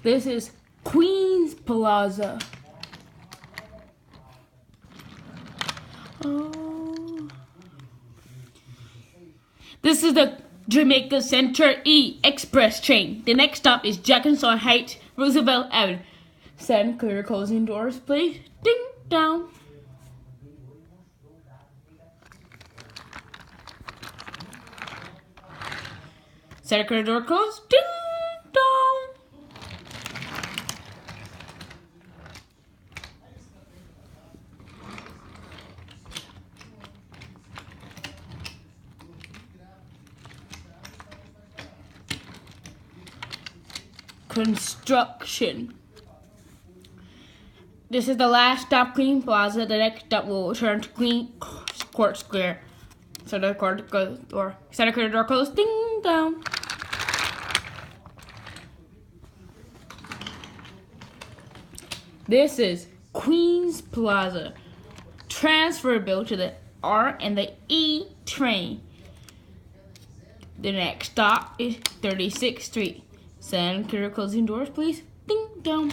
This is Queens Plaza. This is the Jamaica Center E Express train. The next stop is Jefferson Heights, Roosevelt Avenue. Stand clear, closing doors, please. Ding dong. Stand clear, door closed. Ding dong. Construction. This is the last stop, Queen Plaza. The next stop will return to Queen Court Square. So the court goes door. Center clear, door closed. Ding dong. This is Queens Plaza. Transferable to the R and the E train. The next stop is 36th Street. Stand clear, closing doors, please. Ding dong.